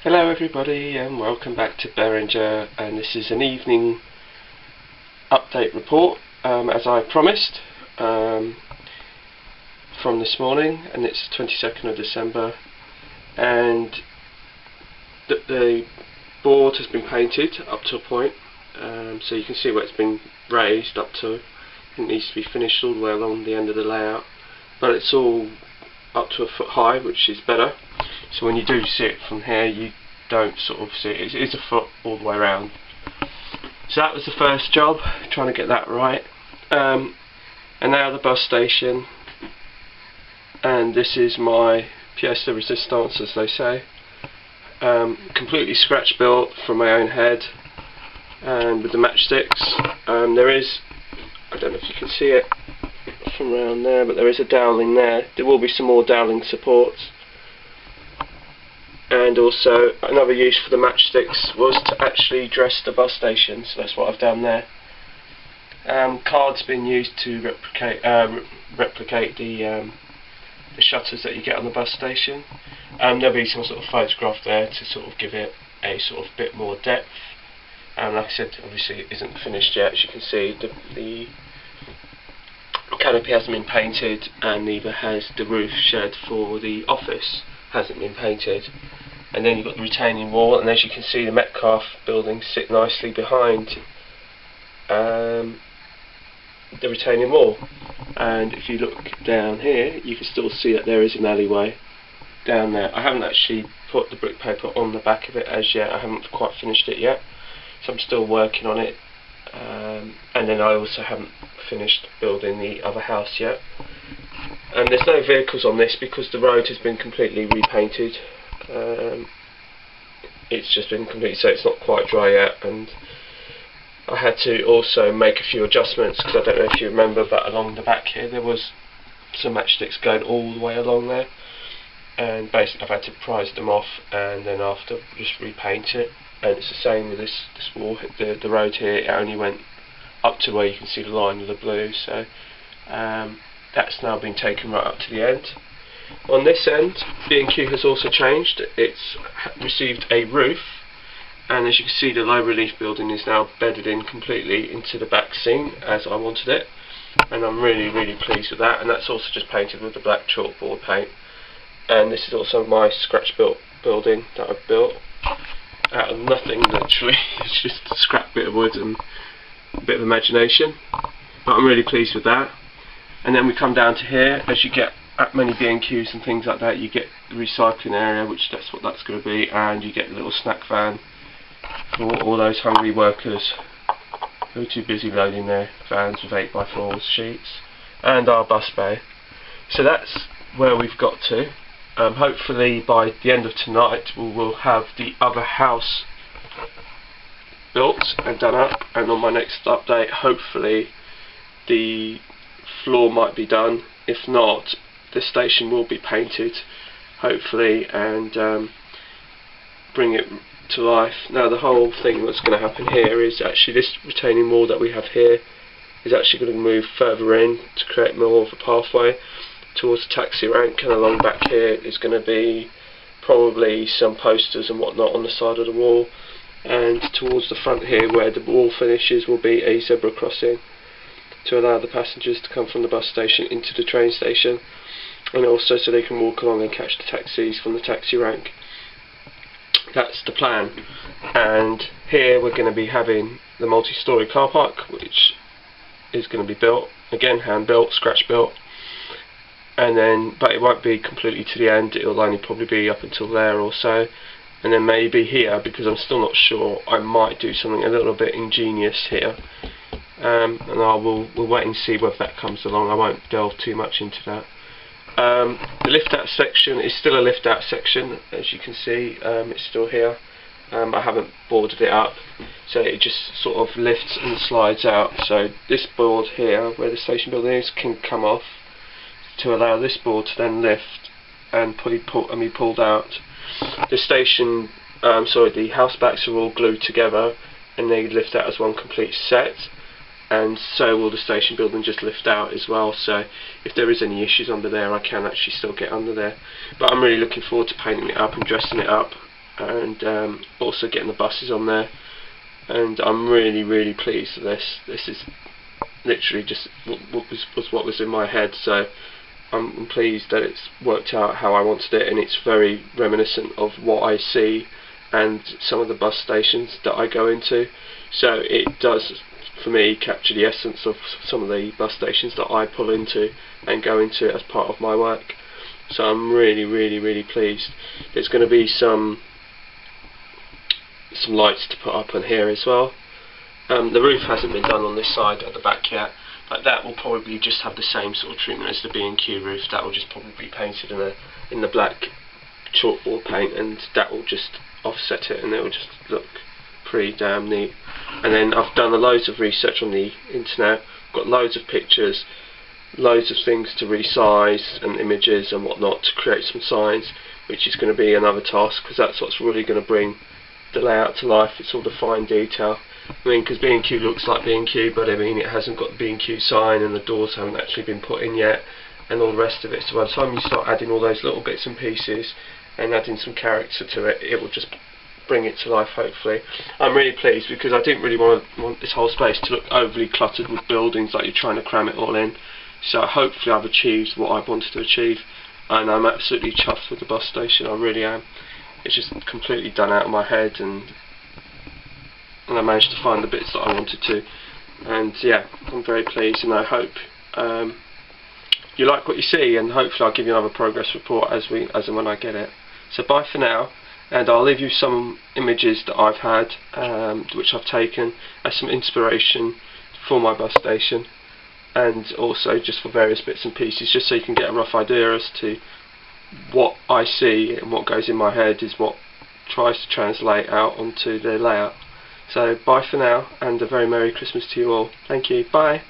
Hello everybody and welcome back to Berringer, and this is an evening update report as I promised from this morning, and it's 22nd of December, and the board has been painted up to a point, so you can see where it's been raised up to. It needs to be finished all the way along the end of the layout, but it's all up to a foot high, which is better. So when you do see it from here, you don't sort of see it. It is a foot all the way around. So that was the first job, trying to get that right. And now the bus station, and this is my pièce de résistance, as they say. Completely scratch built from my own head, and with the matchsticks. There is, I don't know if you can see it from around there, but there is a dowling there. There will be some more dowling supports. And also another use for the matchsticks was to actually dress the bus station, so that's what I've done there. Cards been used to replicate the shutters that you get on the bus station. There'll be some sort of photograph there to sort of give it a sort of bit more depth. Like I said, obviously it isn't finished yet. As you can see, the canopy hasn't been painted, and neither has the roof shed for the office hasn't been painted. And then you've got the retaining wall, and as you can see, the Metcalfe buildings sit nicely behind the retaining wall. And if you look down here, you can still see that there is an alleyway down there. I haven't actually put the brick paper on the back of it as yet. I haven't quite finished it yet, so I'm still working on it. And then I also haven't finished building the other house yet. And there's no vehicles on this because the road has been completely repainted. It's just been completely, so it's not quite dry yet, and I had to also make a few adjustments, because I don't know if you remember, but along the back here there was some matchsticks going all the way along there, and basically I've had to prise them off and then after just repaint it. And it's the same with this wall. The road here, it only went up to where you can see the line of the blue, so that's now been taken right up to the end. On this end, B&Q has also changed. It's received a roof, and as you can see, the low relief building is now bedded in completely into the back seam as I wanted it, and I'm really pleased with that. And that's also just painted with the black chalkboard paint. And this is also my scratch built building that I've built out of nothing, literally. It's just a scrap bit of wood and a bit of imagination, but I'm really pleased with that. And then we come down to here. As you get at many B&Qs and things like that, you get the recycling area, which that's what that's going to be, and you get a little snack van for all those hungry workers who are too busy loading their vans with 8x4 sheets, and our bus bay. So that's where we've got to. Hopefully by the end of tonight we will have the other house built and done up, and on my next update hopefully the floor might be done. If not, the station will be painted hopefully, and bring it to life. Now the whole thing that's going to happen here is actually this retaining wall that we have here is actually going to move further in to create more of a pathway towards the taxi rank, and along back here is going to be probably some posters and whatnot on the side of the wall, and towards the front here where the wall finishes will be a zebra crossing to allow the passengers to come from the bus station into the train station, and also so they can walk along and catch the taxis from the taxi rank. That's the plan. And here we're going to be having the multi-storey car park, which is going to be built, again hand built, scratch built, and then, but it won't be completely to the end, it'll only probably be up until there or so. And then maybe here, because I'm still not sure, I might do something a little bit ingenious here. And we'll wait and see whether that comes along. I won't delve too much into that. The lift out section is still a lift out section, as you can see. It's still here. I haven't boarded it up, so it just sort of lifts and slides out. So this board here, where the station building is, can come off to allow this board to then lift and be pulled out. The station, the house backs are all glued together, and they lift out as one complete set. And so will the station building just lift out as well, so if there is any issues under there I can actually still get under there. But I'm really looking forward to painting it up and dressing it up and also getting the buses on there, and I'm really pleased with this. This is literally just what was in my head, so I'm pleased that it's worked out how I wanted it, and it's very reminiscent of what I see and some of the bus stations that I go into. So it does, for me, capture the essence of some of the bus stations that I pull into and go into as part of my work. So I'm really pleased. There's going to be some lights to put up on here as well. The roof hasn't been done on this side at the back yet, but that will probably just have the same sort of treatment as the B&Q roof. That will just probably be painted in the black chalkboard paint, and that will just offset it, and it will just look pretty damn neat. And then I've done loads of research on the internet, got loads of pictures, loads of things to resize and images and whatnot to create some signs, which is going to be another task, because that's what's really going to bring the layout to life. It's all the fine detail. I mean, because B&Q looks like B&Q, but I mean it hasn't got the B&Q sign, and the doors haven't actually been put in yet, and all the rest of it. So by the time you start adding all those little bits and pieces and adding some character to it, it will just bring it to life, hopefully. I'm really pleased, because I didn't really want this whole space to look overly cluttered with buildings, like you're trying to cram it all in. So hopefully I've achieved what I wanted to achieve, and I'm absolutely chuffed with the bus station. I really am. It's just completely done out of my head, and I managed to find the bits that I wanted to, and yeah, I'm very pleased, and I hope you like what you see, and hopefully I'll give you another progress report as and when I get it. So bye for now, and I'll leave you some images that I've had, which I've taken as some inspiration for my bus station, and also just for various bits and pieces, just so you can get a rough idea as to what I see, and what goes in my head is what tries to translate out onto the layout. So bye for now, and a very Merry Christmas to you all. Thank you. Bye.